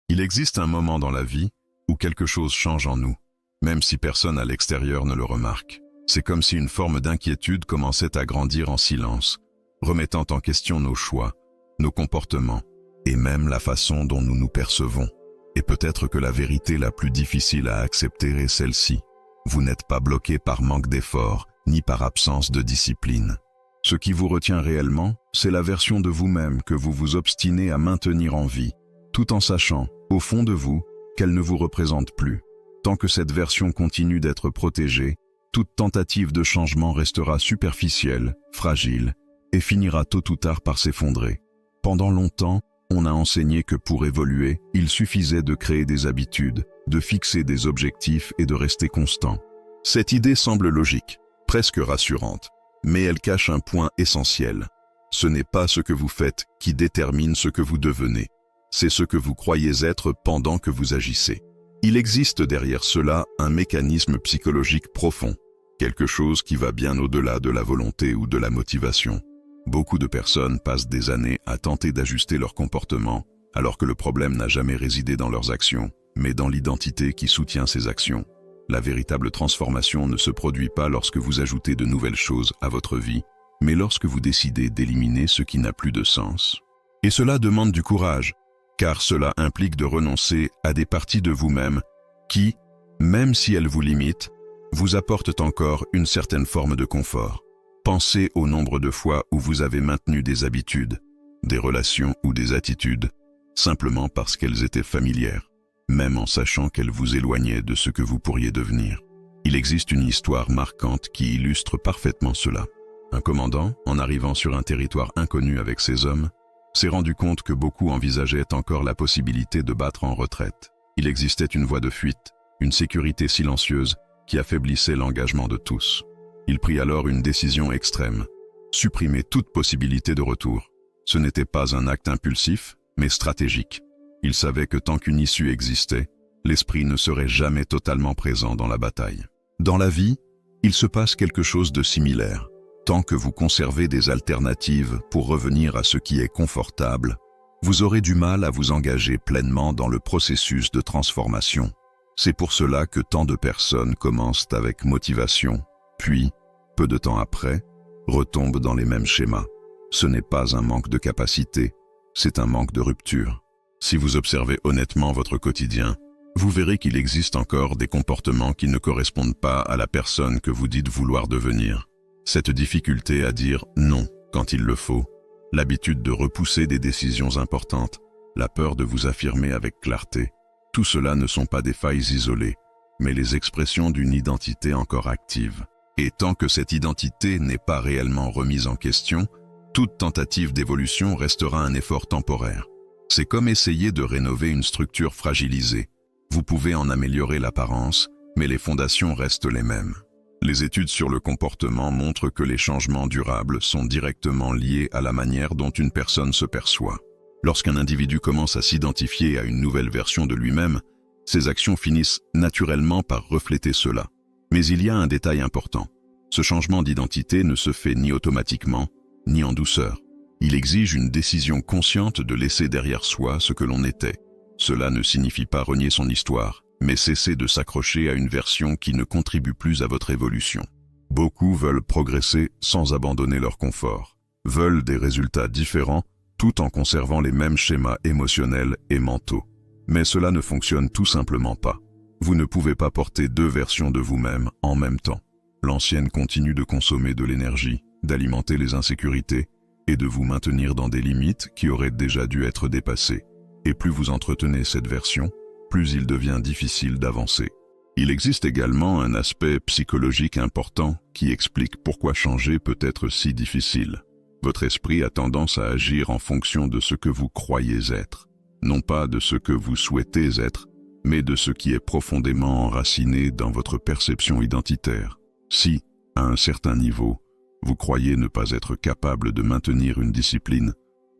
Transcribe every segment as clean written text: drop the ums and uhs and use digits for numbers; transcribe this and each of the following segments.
Il existe un moment dans la vie où quelque chose change en nous, même si personne à l'extérieur ne le remarque. C'est comme si une forme d'inquiétude commençait à grandir en silence, remettant en question nos choix, nos comportements, et même la façon dont nous nous percevons. Et peut-être que la vérité la plus difficile à accepter est celle-ci. Vous n'êtes pas bloqué par manque d'effort, ni par absence de discipline. Ce qui vous retient réellement, c'est la version de vous-même que vous vous obstinez à maintenir en vie, tout en sachant, au fond de vous, qu'elle ne vous représente plus. Tant que cette version continue d'être protégée, toute tentative de changement restera superficielle, fragile, et finira tôt ou tard par s'effondrer. Pendant longtemps, on a enseigné que pour évoluer, il suffisait de créer des habitudes, de fixer des objectifs et de rester constant. Cette idée semble logique, presque rassurante, mais elle cache un point essentiel. Ce n'est pas ce que vous faites qui détermine ce que vous devenez. C'est ce que vous croyez être pendant que vous agissez. Il existe derrière cela un mécanisme psychologique profond, quelque chose qui va bien au-delà de la volonté ou de la motivation. Beaucoup de personnes passent des années à tenter d'ajuster leur comportement, alors que le problème n'a jamais résidé dans leurs actions, mais dans l'identité qui soutient ces actions. La véritable transformation ne se produit pas lorsque vous ajoutez de nouvelles choses à votre vie, mais lorsque vous décidez d'éliminer ce qui n'a plus de sens. Et cela demande du courage, car cela implique de renoncer à des parties de vous-même qui, même si elles vous limitent, vous apportent encore une certaine forme de confort. Pensez au nombre de fois où vous avez maintenu des habitudes, des relations ou des attitudes, simplement parce qu'elles étaient familières, même en sachant qu'elles vous éloignaient de ce que vous pourriez devenir. Il existe une histoire marquante qui illustre parfaitement cela. Un commandant, en arrivant sur un territoire inconnu avec ses hommes, s'est rendu compte que beaucoup envisageaient encore la possibilité de battre en retraite. Il existait une voie de fuite, une sécurité silencieuse qui affaiblissait l'engagement de tous. Il prit alors une décision extrême, supprimer toute possibilité de retour. Ce n'était pas un acte impulsif, mais stratégique. Il savait que tant qu'une issue existait, l'esprit ne serait jamais totalement présent dans la bataille. Dans la vie, il se passe quelque chose de similaire. Tant que vous conservez des alternatives pour revenir à ce qui est confortable, vous aurez du mal à vous engager pleinement dans le processus de transformation. C'est pour cela que tant de personnes commencent avec motivation, puis, peu de temps après, retombent dans les mêmes schémas. Ce n'est pas un manque de capacité, c'est un manque de rupture. Si vous observez honnêtement votre quotidien, vous verrez qu'il existe encore des comportements qui ne correspondent pas à la personne que vous dites vouloir devenir. Cette difficulté à dire non quand il le faut, l'habitude de repousser des décisions importantes, la peur de vous affirmer avec clarté, tout cela ne sont pas des failles isolées, mais les expressions d'une identité encore active. Et tant que cette identité n'est pas réellement remise en question, toute tentative d'évolution restera un effort temporaire. C'est comme essayer de rénover une structure fragilisée. Vous pouvez en améliorer l'apparence, mais les fondations restent les mêmes. Les études sur le comportement montrent que les changements durables sont directement liés à la manière dont une personne se perçoit. Lorsqu'un individu commence à s'identifier à une nouvelle version de lui-même, ses actions finissent naturellement par refléter cela. Mais il y a un détail important. Ce changement d'identité ne se fait ni automatiquement, ni en douceur. Il exige une décision consciente de laisser derrière soi ce que l'on était. Cela ne signifie pas renier son histoire, mais cesser de s'accrocher à une version qui ne contribue plus à votre évolution. Beaucoup veulent progresser sans abandonner leur confort, veulent des résultats différents tout en conservant les mêmes schémas émotionnels et mentaux. Mais cela ne fonctionne tout simplement pas. Vous ne pouvez pas porter deux versions de vous-même en même temps. L'ancienne continue de consommer de l'énergie, d'alimenter les insécurités et de vous maintenir dans des limites qui auraient déjà dû être dépassées. Et plus vous entretenez cette version, plus il devient difficile d'avancer. Il existe également un aspect psychologique important qui explique pourquoi changer peut être si difficile. Votre esprit a tendance à agir en fonction de ce que vous croyez être, non pas de ce que vous souhaitez être, mais de ce qui est profondément enraciné dans votre perception identitaire. Si, à un certain niveau, vous croyez ne pas être capable de maintenir une discipline,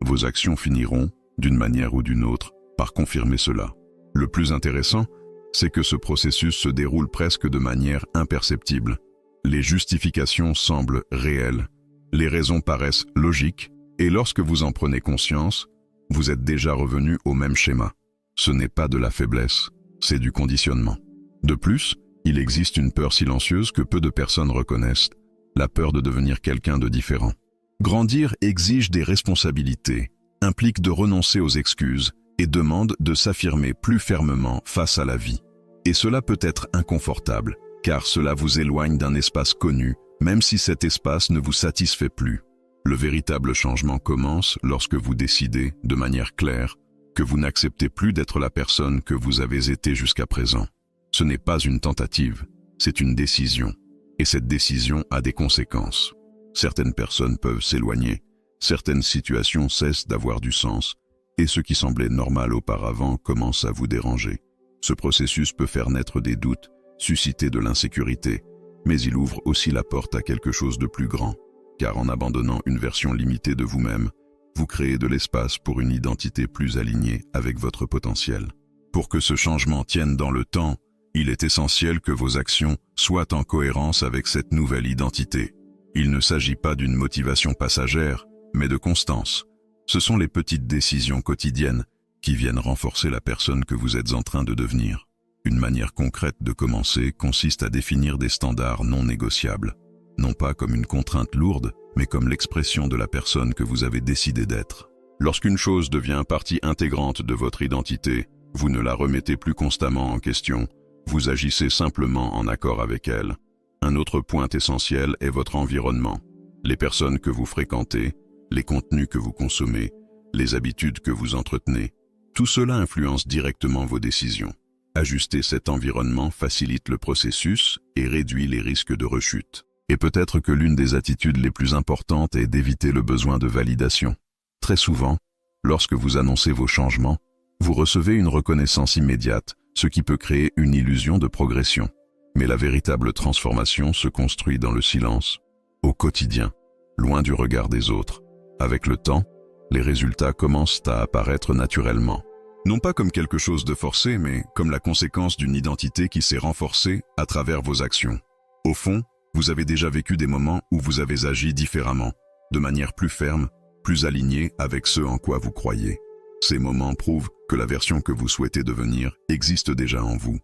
vos actions finiront, d'une manière ou d'une autre, par confirmer cela. Le plus intéressant, c'est que ce processus se déroule presque de manière imperceptible. Les justifications semblent réelles, les raisons paraissent logiques, et lorsque vous en prenez conscience, vous êtes déjà revenu au même schéma. Ce n'est pas de la faiblesse, c'est du conditionnement. De plus, il existe une peur silencieuse que peu de personnes reconnaissent, la peur de devenir quelqu'un de différent. Grandir exige des responsabilités, implique de renoncer aux excuses et demande de s'affirmer plus fermement face à la vie. Et cela peut être inconfortable, car cela vous éloigne d'un espace connu, même si cet espace ne vous satisfait plus. Le véritable changement commence lorsque vous décidez, de manière claire, que vous n'acceptez plus d'être la personne que vous avez été jusqu'à présent. Ce n'est pas une tentative, c'est une décision. Et cette décision a des conséquences. Certaines personnes peuvent s'éloigner, certaines situations cessent d'avoir du sens, et ce qui semblait normal auparavant commence à vous déranger. Ce processus peut faire naître des doutes, susciter de l'insécurité, mais il ouvre aussi la porte à quelque chose de plus grand, car en abandonnant une version limitée de vous-même, vous créez de l'espace pour une identité plus alignée avec votre potentiel. Pour que ce changement tienne dans le temps, il est essentiel que vos actions soient en cohérence avec cette nouvelle identité. Il ne s'agit pas d'une motivation passagère, mais de constance. Ce sont les petites décisions quotidiennes qui viennent renforcer la personne que vous êtes en train de devenir. Une manière concrète de commencer consiste à définir des standards non négociables, non pas comme une contrainte lourde, mais comme l'expression de la personne que vous avez décidé d'être. Lorsqu'une chose devient partie intégrante de votre identité, vous ne la remettez plus constamment en question, vous agissez simplement en accord avec elle. Un autre point essentiel est votre environnement. Les personnes que vous fréquentez, les contenus que vous consommez, les habitudes que vous entretenez, tout cela influence directement vos décisions. Ajuster cet environnement facilite le processus et réduit les risques de rechute. Et peut-être que l'une des attitudes les plus importantes est d'éviter le besoin de validation. Très souvent, lorsque vous annoncez vos changements, vous recevez une reconnaissance immédiate, ce qui peut créer une illusion de progression. Mais la véritable transformation se construit dans le silence, au quotidien, loin du regard des autres. Avec le temps, les résultats commencent à apparaître naturellement. Non pas comme quelque chose de forcé, mais comme la conséquence d'une identité qui s'est renforcée à travers vos actions. Au fond, vous avez déjà vécu des moments où vous avez agi différemment, de manière plus ferme, plus alignée avec ce en quoi vous croyez. Ces moments prouvent que la version que vous souhaitez devenir existe déjà en vous,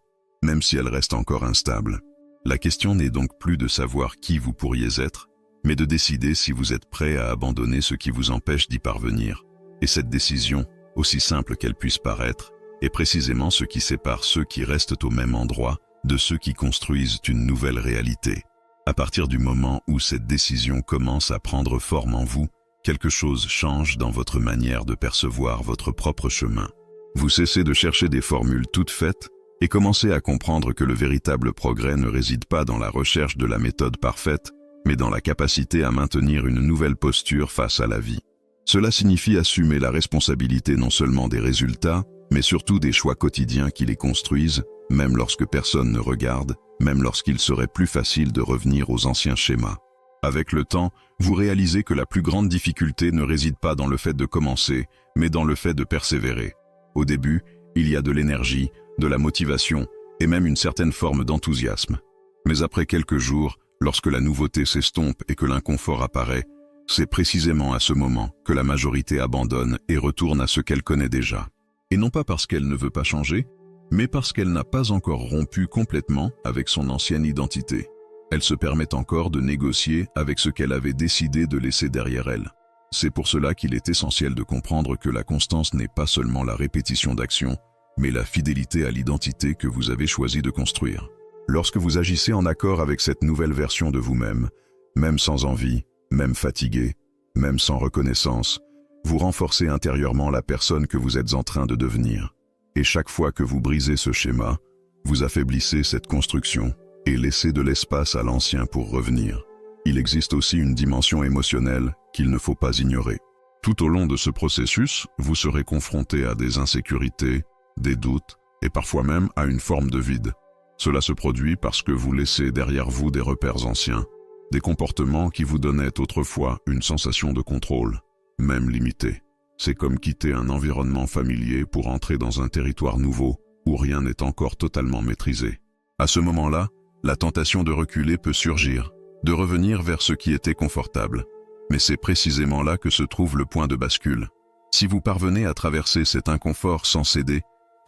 même si elle reste encore instable. La question n'est donc plus de savoir qui vous pourriez être, mais de décider si vous êtes prêt à abandonner ce qui vous empêche d'y parvenir. Et cette décision, aussi simple qu'elle puisse paraître, est précisément ce qui sépare ceux qui restent au même endroit de ceux qui construisent une nouvelle réalité. À partir du moment où cette décision commence à prendre forme en vous, quelque chose change dans votre manière de percevoir votre propre chemin. Vous cessez de chercher des formules toutes faites et commencez à comprendre que le véritable progrès ne réside pas dans la recherche de la méthode parfaite, mais dans la capacité à maintenir une nouvelle posture face à la vie. Cela signifie assumer la responsabilité non seulement des résultats, mais surtout des choix quotidiens qui les construisent, même lorsque personne ne regarde, même lorsqu'il serait plus facile de revenir aux anciens schémas. Avec le temps, vous réalisez que la plus grande difficulté ne réside pas dans le fait de commencer, mais dans le fait de persévérer. Au début, il y a de l'énergie, de la motivation et même une certaine forme d'enthousiasme. Mais après quelques jours, lorsque la nouveauté s'estompe et que l'inconfort apparaît, c'est précisément à ce moment que la majorité abandonne et retourne à ce qu'elle connaît déjà. Et non pas parce qu'elle ne veut pas changer, mais parce qu'elle n'a pas encore rompu complètement avec son ancienne identité. Elle se permet encore de négocier avec ce qu'elle avait décidé de laisser derrière elle. C'est pour cela qu'il est essentiel de comprendre que la constance n'est pas seulement la répétition d'actions, mais la fidélité à l'identité que vous avez choisi de construire. Lorsque vous agissez en accord avec cette nouvelle version de vous-même, même sans envie, même fatigué, même sans reconnaissance, vous renforcez intérieurement la personne que vous êtes en train de devenir. Et chaque fois que vous brisez ce schéma, vous affaiblissez cette construction et laissez de l'espace à l'ancien pour revenir. Il existe aussi une dimension émotionnelle qu'il ne faut pas ignorer. Tout au long de ce processus, vous serez confronté à des insécurités, des doutes et parfois même à une forme de vide. Cela se produit parce que vous laissez derrière vous des repères anciens, des comportements qui vous donnaient autrefois une sensation de contrôle, même limitée. C'est comme quitter un environnement familier pour entrer dans un territoire nouveau où rien n'est encore totalement maîtrisé. À ce moment-là, la tentation de reculer peut surgir, de revenir vers ce qui était confortable. Mais c'est précisément là que se trouve le point de bascule. Si vous parvenez à traverser cet inconfort sans céder,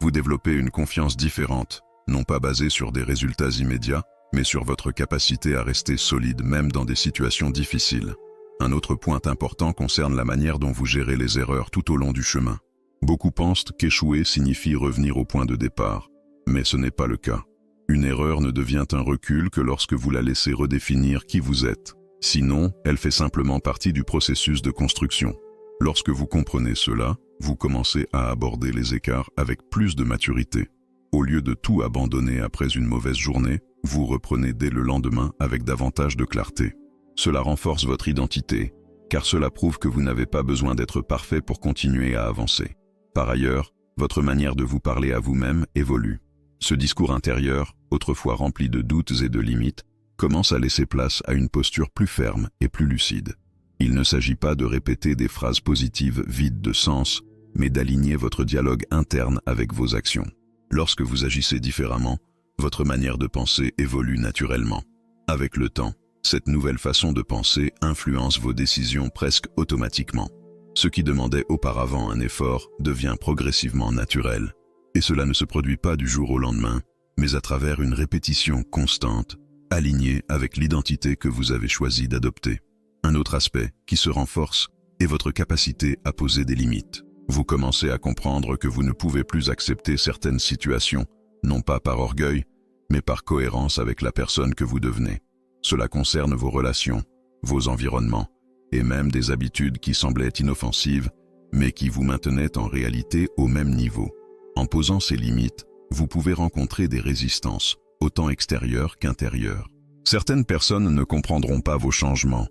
Vous développez une confiance différente, non pas basée sur des résultats immédiats, mais sur votre capacité à rester solide même dans des situations difficiles. Un autre point important concerne la manière dont vous gérez les erreurs tout au long du chemin. Beaucoup pensent qu'échouer signifie revenir au point de départ, mais ce n'est pas le cas. Une erreur ne devient un recul que lorsque vous la laissez redéfinir qui vous êtes. Sinon, elle fait simplement partie du processus de construction. Lorsque vous comprenez cela, vous commencez à aborder les écarts avec plus de maturité. Au lieu de tout abandonner après une mauvaise journée, vous reprenez dès le lendemain avec davantage de clarté. Cela renforce votre identité, car cela prouve que vous n'avez pas besoin d'être parfait pour continuer à avancer. Par ailleurs, votre manière de vous parler à vous-même évolue. Ce discours intérieur, autrefois rempli de doutes et de limites, commence à laisser place à une posture plus ferme et plus lucide. Il ne s'agit pas de répéter des phrases positives vides de sens, mais d'aligner votre dialogue interne avec vos actions. Lorsque vous agissez différemment, votre manière de penser évolue naturellement. Avec le temps, cette nouvelle façon de penser influence vos décisions presque automatiquement. Ce qui demandait auparavant un effort devient progressivement naturel. Et cela ne se produit pas du jour au lendemain, mais à travers une répétition constante, alignée avec l'identité que vous avez choisi d'adopter. Un autre aspect qui se renforce est votre capacité à poser des limites. Vous commencez à comprendre que vous ne pouvez plus accepter certaines situations, non pas par orgueil, mais par cohérence avec la personne que vous devenez. Cela concerne vos relations, vos environnements, et même des habitudes qui semblaient inoffensives, mais qui vous maintenaient en réalité au même niveau. En posant ces limites, vous pouvez rencontrer des résistances, autant extérieures qu'intérieures. Certaines personnes ne comprendront pas vos changements,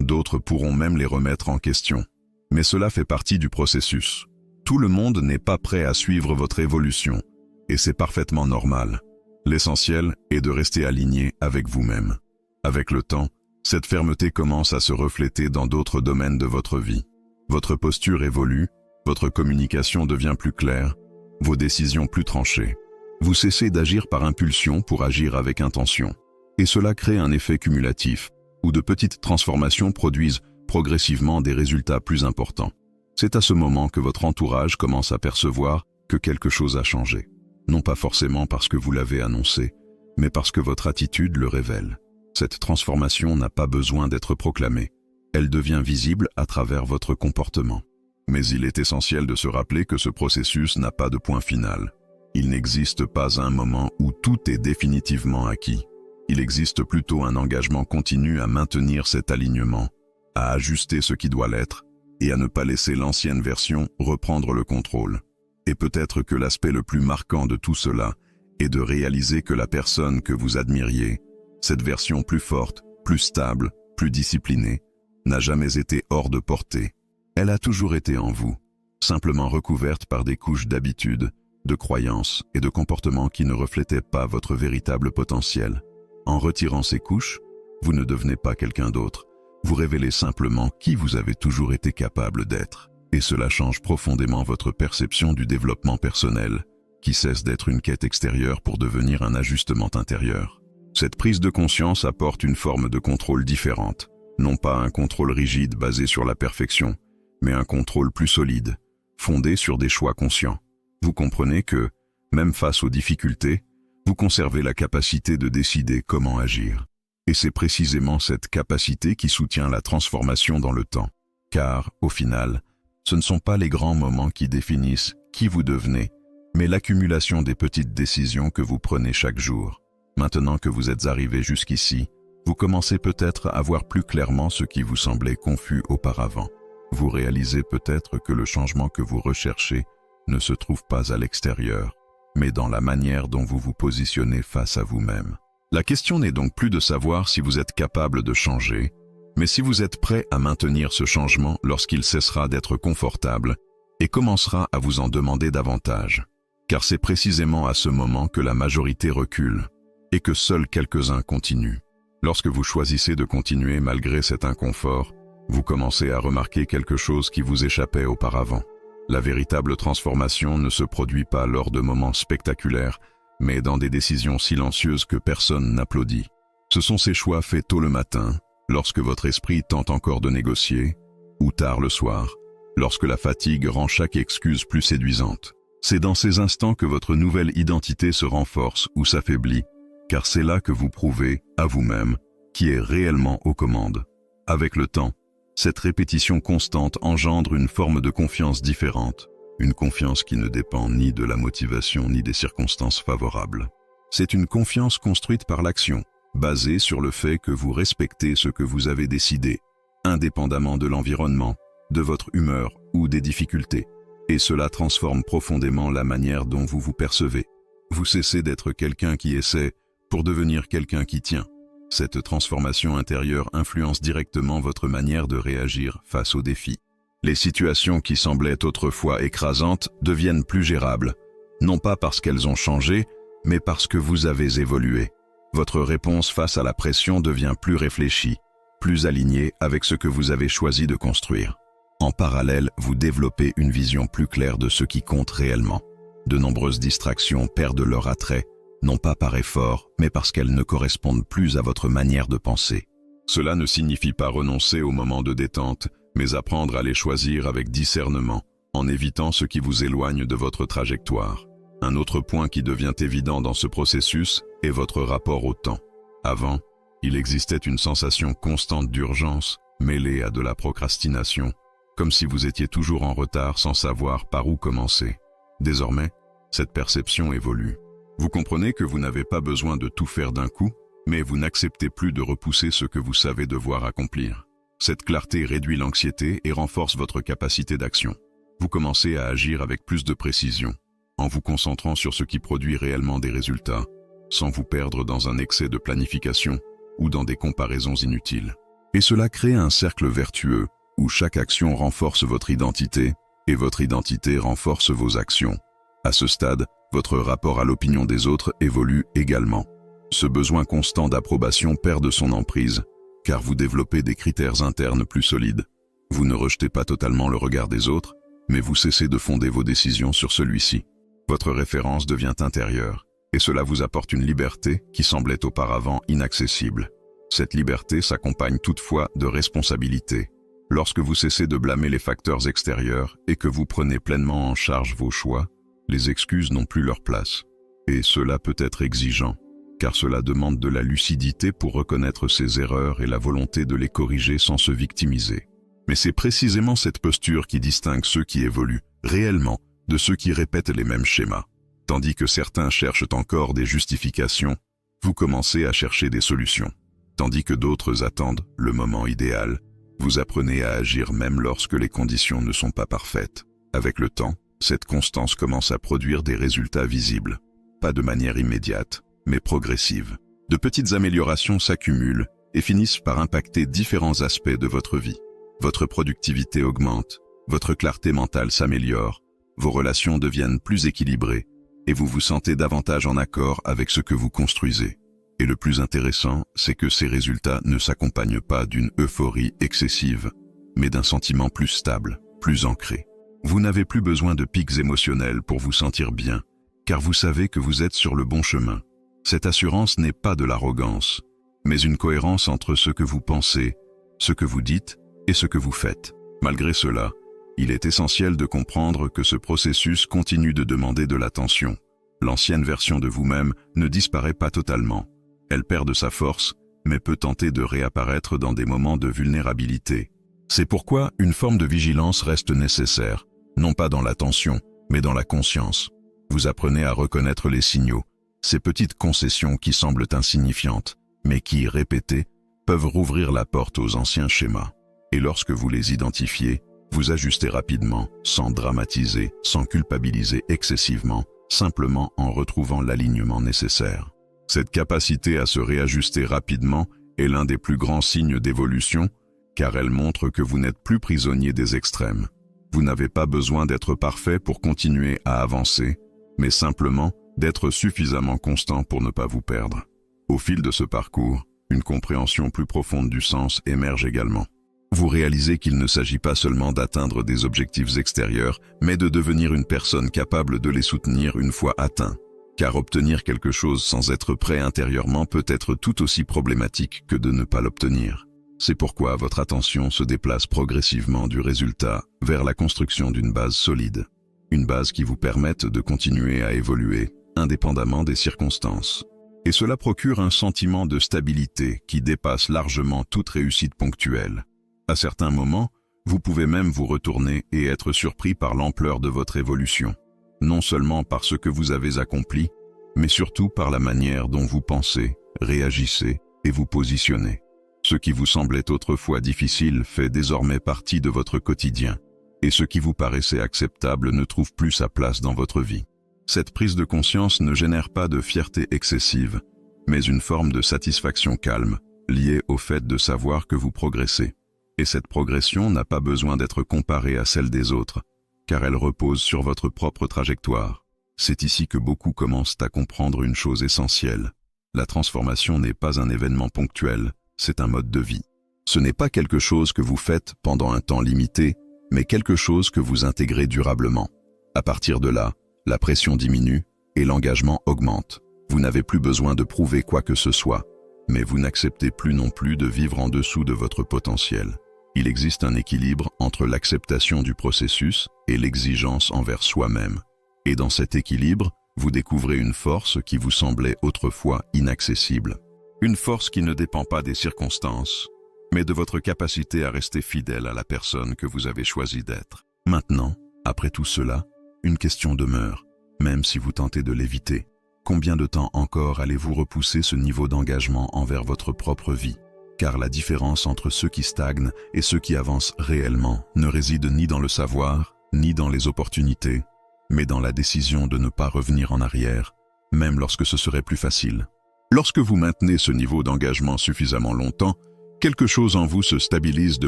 d'autres pourront même les remettre en question. Mais cela fait partie du processus. Tout le monde n'est pas prêt à suivre votre évolution, et c'est parfaitement normal. L'essentiel est de rester aligné avec vous-même. Avec le temps, cette fermeté commence à se refléter dans d'autres domaines de votre vie. Votre posture évolue, votre communication devient plus claire, vos décisions plus tranchées. Vous cessez d'agir par impulsion pour agir avec intention. Et cela crée un effet cumulatif, où de petites transformations produisent progressivement des résultats plus importants. C'est à ce moment que votre entourage commence à percevoir que quelque chose a changé. Non pas forcément parce que vous l'avez annoncé, mais parce que votre attitude le révèle. Cette transformation n'a pas besoin d'être proclamée. Elle devient visible à travers votre comportement. Mais il est essentiel de se rappeler que ce processus n'a pas de point final. Il n'existe pas un moment où tout est définitivement acquis. Il existe plutôt un engagement continu à maintenir cet alignement, à ajuster ce qui doit l'être et à ne pas laisser l'ancienne version reprendre le contrôle. Et peut-être que l'aspect le plus marquant de tout cela est de réaliser que la personne que vous admiriez, cette version plus forte, plus stable, plus disciplinée, n'a jamais été hors de portée. Elle a toujours été en vous, simplement recouverte par des couches d'habitudes, de croyances et de comportements qui ne reflétaient pas votre véritable potentiel. En retirant ces couches, vous ne devenez pas quelqu'un d'autre. Vous révélez simplement qui vous avez toujours été capable d'être. Et cela change profondément votre perception du développement personnel, qui cesse d'être une quête extérieure pour devenir un ajustement intérieur. Cette prise de conscience apporte une forme de contrôle différente. Non pas un contrôle rigide basé sur la perfection, mais un contrôle plus solide, fondé sur des choix conscients. Vous comprenez que, même face aux difficultés, vous conservez la capacité de décider comment agir. Et c'est précisément cette capacité qui soutient la transformation dans le temps. Car, au final, ce ne sont pas les grands moments qui définissent qui vous devenez, mais l'accumulation des petites décisions que vous prenez chaque jour. Maintenant que vous êtes arrivé jusqu'ici, vous commencez peut-être à voir plus clairement ce qui vous semblait confus auparavant. Vous réalisez peut-être que le changement que vous recherchez ne se trouve pas à l'extérieur, mais dans la manière dont vous vous positionnez face à vous-même. La question n'est donc plus de savoir si vous êtes capable de changer, mais si vous êtes prêt à maintenir ce changement lorsqu'il cessera d'être confortable et commencera à vous en demander davantage. Car c'est précisément à ce moment que la majorité recule et que seuls quelques-uns continuent. Lorsque vous choisissez de continuer malgré cet inconfort, vous commencez à remarquer quelque chose qui vous échappait auparavant. La véritable transformation ne se produit pas lors de moments spectaculaires, mais dans des décisions silencieuses que personne n'applaudit. Ce sont ces choix faits tôt le matin, lorsque votre esprit tente encore de négocier, ou tard le soir, lorsque la fatigue rend chaque excuse plus séduisante. C'est dans ces instants que votre nouvelle identité se renforce ou s'affaiblit, car c'est là que vous prouvez, à vous-même, qui est réellement aux commandes. Avec le temps, cette répétition constante engendre une forme de confiance différente, une confiance qui ne dépend ni de la motivation ni des circonstances favorables. C'est une confiance construite par l'action, basée sur le fait que vous respectez ce que vous avez décidé, indépendamment de l'environnement, de votre humeur ou des difficultés. Et cela transforme profondément la manière dont vous vous percevez. Vous cessez d'être quelqu'un qui essaie pour devenir quelqu'un qui tient. Cette transformation intérieure influence directement votre manière de réagir face aux défis. Les situations qui semblaient autrefois écrasantes deviennent plus gérables, non pas parce qu'elles ont changé, mais parce que vous avez évolué. Votre réponse face à la pression devient plus réfléchie, plus alignée avec ce que vous avez choisi de construire. En parallèle, vous développez une vision plus claire de ce qui compte réellement. De nombreuses distractions perdent leur attrait, non pas par effort, mais parce qu'elles ne correspondent plus à votre manière de penser. Cela ne signifie pas renoncer aux moments de détente, mais apprendre à les choisir avec discernement, en évitant ce qui vous éloigne de votre trajectoire. Un autre point qui devient évident dans ce processus est votre rapport au temps. Avant, il existait une sensation constante d'urgence, mêlée à de la procrastination, comme si vous étiez toujours en retard sans savoir par où commencer. Désormais, cette perception évolue. Vous comprenez que vous n'avez pas besoin de tout faire d'un coup, mais vous n'acceptez plus de repousser ce que vous savez devoir accomplir. Cette clarté réduit l'anxiété et renforce votre capacité d'action. Vous commencez à agir avec plus de précision, en vous concentrant sur ce qui produit réellement des résultats, sans vous perdre dans un excès de planification ou dans des comparaisons inutiles. Et cela crée un cercle vertueux, où chaque action renforce votre identité, et votre identité renforce vos actions. À ce stade, votre rapport à l'opinion des autres évolue également. Ce besoin constant d'approbation perd de son emprise, car vous développez des critères internes plus solides. Vous ne rejetez pas totalement le regard des autres, mais vous cessez de fonder vos décisions sur celui-ci. Votre référence devient intérieure, et cela vous apporte une liberté qui semblait auparavant inaccessible. Cette liberté s'accompagne toutefois de responsabilité. Lorsque vous cessez de blâmer les facteurs extérieurs et que vous prenez pleinement en charge vos choix, les excuses n'ont plus leur place. Et cela peut être exigeant, car cela demande de la lucidité pour reconnaître ses erreurs et la volonté de les corriger sans se victimiser. Mais c'est précisément cette posture qui distingue ceux qui évoluent réellement de ceux qui répètent les mêmes schémas. Tandis que certains cherchent encore des justifications, vous commencez à chercher des solutions. Tandis que d'autres attendent le moment idéal, vous apprenez à agir même lorsque les conditions ne sont pas parfaites. Avec le temps, cette constance commence à produire des résultats visibles. Pas de manière immédiate, mais progressive. De petites améliorations s'accumulent et finissent par impacter différents aspects de votre vie. Votre productivité augmente, votre clarté mentale s'améliore, vos relations deviennent plus équilibrées et vous vous sentez davantage en accord avec ce que vous construisez. Et le plus intéressant, c'est que ces résultats ne s'accompagnent pas d'une euphorie excessive, mais d'un sentiment plus stable, plus ancré. Vous n'avez plus besoin de pics émotionnels pour vous sentir bien, car vous savez que vous êtes sur le bon chemin. Cette assurance n'est pas de l'arrogance, mais une cohérence entre ce que vous pensez, ce que vous dites et ce que vous faites. Malgré cela, il est essentiel de comprendre que ce processus continue de demander de l'attention. L'ancienne version de vous-même ne disparaît pas totalement. Elle perd de sa force, mais peut tenter de réapparaître dans des moments de vulnérabilité. C'est pourquoi une forme de vigilance reste nécessaire, non pas dans l'attention, mais dans la conscience. Vous apprenez à reconnaître les signaux, ces petites concessions qui semblent insignifiantes, mais qui, répétées, peuvent rouvrir la porte aux anciens schémas. Et lorsque vous les identifiez, vous ajustez rapidement, sans dramatiser, sans culpabiliser excessivement, simplement en retrouvant l'alignement nécessaire. Cette capacité à se réajuster rapidement est l'un des plus grands signes d'évolution, car elle montre que vous n'êtes plus prisonnier des extrêmes. Vous n'avez pas besoin d'être parfait pour continuer à avancer, mais simplement d'être suffisamment constant pour ne pas vous perdre. Au fil de ce parcours, une compréhension plus profonde du sens émerge également. Vous réalisez qu'il ne s'agit pas seulement d'atteindre des objectifs extérieurs, mais de devenir une personne capable de les soutenir une fois atteints. Car obtenir quelque chose sans être prêt intérieurement peut être tout aussi problématique que de ne pas l'obtenir. C'est pourquoi votre attention se déplace progressivement du résultat vers la construction d'une base solide. une base qui vous permette de continuer à évoluer, indépendamment des circonstances. Et cela procure un sentiment de stabilité qui dépasse largement toute réussite ponctuelle. À certains moments, vous pouvez même vous retourner et être surpris par l'ampleur de votre évolution, non seulement par ce que vous avez accompli, mais surtout par la manière dont vous pensez, réagissez et vous positionnez. Ce qui vous semblait autrefois difficile fait désormais partie de votre quotidien, et ce qui vous paraissait acceptable ne trouve plus sa place dans votre vie. Cette prise de conscience ne génère pas de fierté excessive, mais une forme de satisfaction calme, liée au fait de savoir que vous progressez. Et cette progression n'a pas besoin d'être comparée à celle des autres, car elle repose sur votre propre trajectoire. C'est ici que beaucoup commencent à comprendre une chose essentielle. La transformation n'est pas un événement ponctuel, c'est un mode de vie. Ce n'est pas quelque chose que vous faites pendant un temps limité, mais quelque chose que vous intégrez durablement. À partir de là, la pression diminue et l'engagement augmente. Vous n'avez plus besoin de prouver quoi que ce soit, mais vous n'acceptez plus non plus de vivre en dessous de votre potentiel. Il existe un équilibre entre l'acceptation du processus et l'exigence envers soi-même. Et dans cet équilibre, vous découvrez une force qui vous semblait autrefois inaccessible. Une force qui ne dépend pas des circonstances, mais de votre capacité à rester fidèle à la personne que vous avez choisi d'être. Maintenant, après tout cela, une question demeure, même si vous tentez de l'éviter. Combien de temps encore allez-vous repousser ce niveau d'engagement envers votre propre vie? Car la différence entre ceux qui stagnent et ceux qui avancent réellement ne réside ni dans le savoir, ni dans les opportunités, mais dans la décision de ne pas revenir en arrière, même lorsque ce serait plus facile. Lorsque vous maintenez ce niveau d'engagement suffisamment longtemps, quelque chose en vous se stabilise de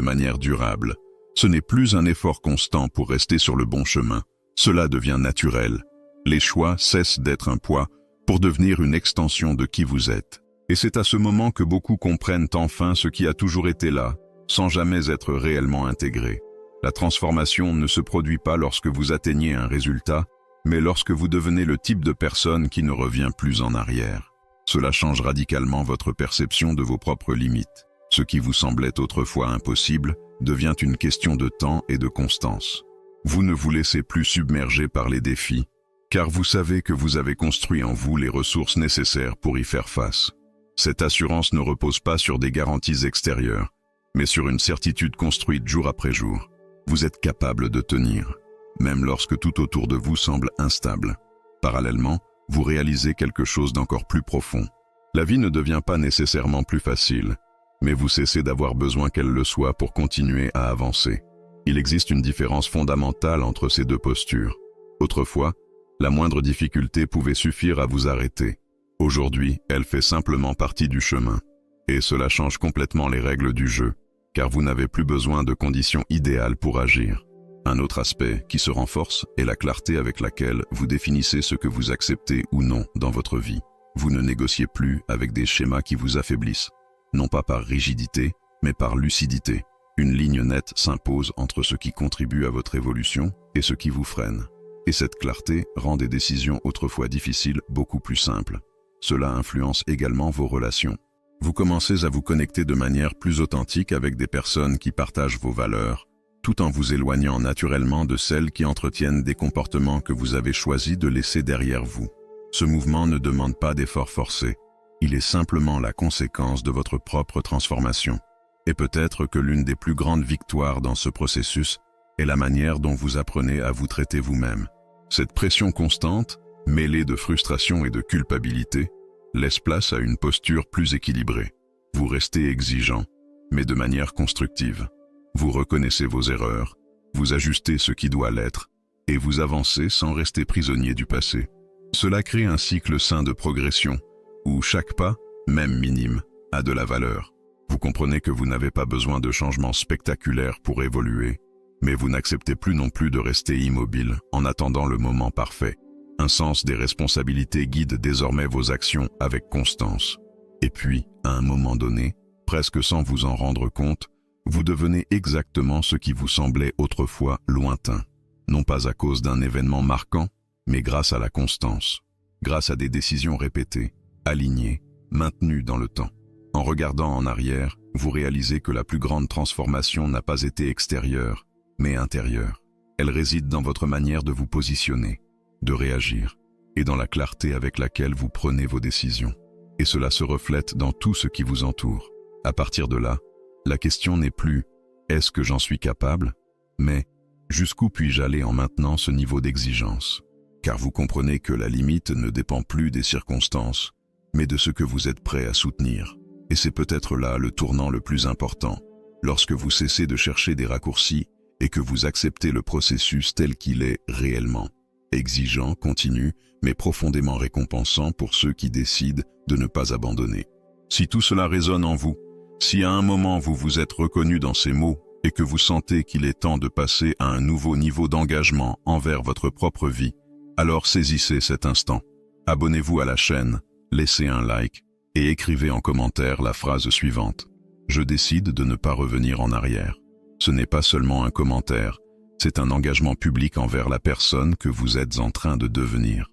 manière durable. Ce n'est plus un effort constant pour rester sur le bon chemin. Cela devient naturel. Les choix cessent d'être un poids pour devenir une extension de qui vous êtes. Et c'est à ce moment que beaucoup comprennent enfin ce qui a toujours été là, sans jamais être réellement intégré. La transformation ne se produit pas lorsque vous atteignez un résultat, mais lorsque vous devenez le type de personne qui ne revient plus en arrière. Cela change radicalement votre perception de vos propres limites. Ce qui vous semblait autrefois impossible devient une question de temps et de constance. Vous ne vous laissez plus submerger par les défis, car vous savez que vous avez construit en vous les ressources nécessaires pour y faire face. Cette assurance ne repose pas sur des garanties extérieures, mais sur une certitude construite jour après jour. Vous êtes capable de tenir, même lorsque tout autour de vous semble instable. Parallèlement, vous réalisez quelque chose d'encore plus profond. La vie ne devient pas nécessairement plus facile, mais vous cessez d'avoir besoin qu'elle le soit pour continuer à avancer. Il existe une différence fondamentale entre ces deux postures. Autrefois, la moindre difficulté pouvait suffire à vous arrêter. Aujourd'hui, elle fait simplement partie du chemin. Et cela change complètement les règles du jeu, car vous n'avez plus besoin de conditions idéales pour agir. Un autre aspect qui se renforce est la clarté avec laquelle vous définissez ce que vous acceptez ou non dans votre vie. Vous ne négociez plus avec des schémas qui vous affaiblissent, non pas par rigidité, mais par lucidité. Une ligne nette s'impose entre ce qui contribue à votre évolution et ce qui vous freine. Et cette clarté rend des décisions autrefois difficiles beaucoup plus simples. Cela influence également vos relations. Vous commencez à vous connecter de manière plus authentique avec des personnes qui partagent vos valeurs, tout en vous éloignant naturellement de celles qui entretiennent des comportements que vous avez choisi de laisser derrière vous. Ce mouvement ne demande pas d'efforts forcés. Il est simplement la conséquence de votre propre transformation. Et peut-être que l'une des plus grandes victoires dans ce processus est la manière dont vous apprenez à vous traiter vous-même. Cette pression constante, mêlée de frustration et de culpabilité, laisse place à une posture plus équilibrée. Vous restez exigeant, mais de manière constructive. Vous reconnaissez vos erreurs, vous ajustez ce qui doit l'être, et vous avancez sans rester prisonnier du passé. Cela crée un cycle sain de progression, où chaque pas, même minime, a de la valeur. Vous comprenez que vous n'avez pas besoin de changements spectaculaires pour évoluer, mais vous n'acceptez plus non plus de rester immobile en attendant le moment parfait. Un sens des responsabilités guide désormais vos actions avec constance. Et puis, à un moment donné, presque sans vous en rendre compte, vous devenez exactement ce qui vous semblait autrefois lointain. Non pas à cause d'un événement marquant, mais grâce à la constance, grâce à des décisions répétées, alignées, maintenues dans le temps. En regardant en arrière, vous réalisez que la plus grande transformation n'a pas été extérieure, mais intérieure. Elle réside dans votre manière de vous positionner, de réagir, et dans la clarté avec laquelle vous prenez vos décisions. Et cela se reflète dans tout ce qui vous entoure. À partir de là, la question n'est plus « est-ce que j'en suis capable ?», mais « jusqu'où puis-je aller en maintenant ce niveau d'exigence ?» Car vous comprenez que la limite ne dépend plus des circonstances, mais de ce que vous êtes prêt à soutenir. Et c'est peut-être là le tournant le plus important, lorsque vous cessez de chercher des raccourcis et que vous acceptez le processus tel qu'il est réellement. Exigeant, continu, mais profondément récompensant pour ceux qui décident de ne pas abandonner. Si tout cela résonne en vous, si à un moment vous vous êtes reconnu dans ces mots et que vous sentez qu'il est temps de passer à un nouveau niveau d'engagement envers votre propre vie, alors saisissez cet instant. Abonnez-vous à la chaîne, laissez un like et écrivez en commentaire la phrase suivante. Je décide de ne pas revenir en arrière. Ce n'est pas seulement un commentaire, c'est un engagement public envers la personne que vous êtes en train de devenir.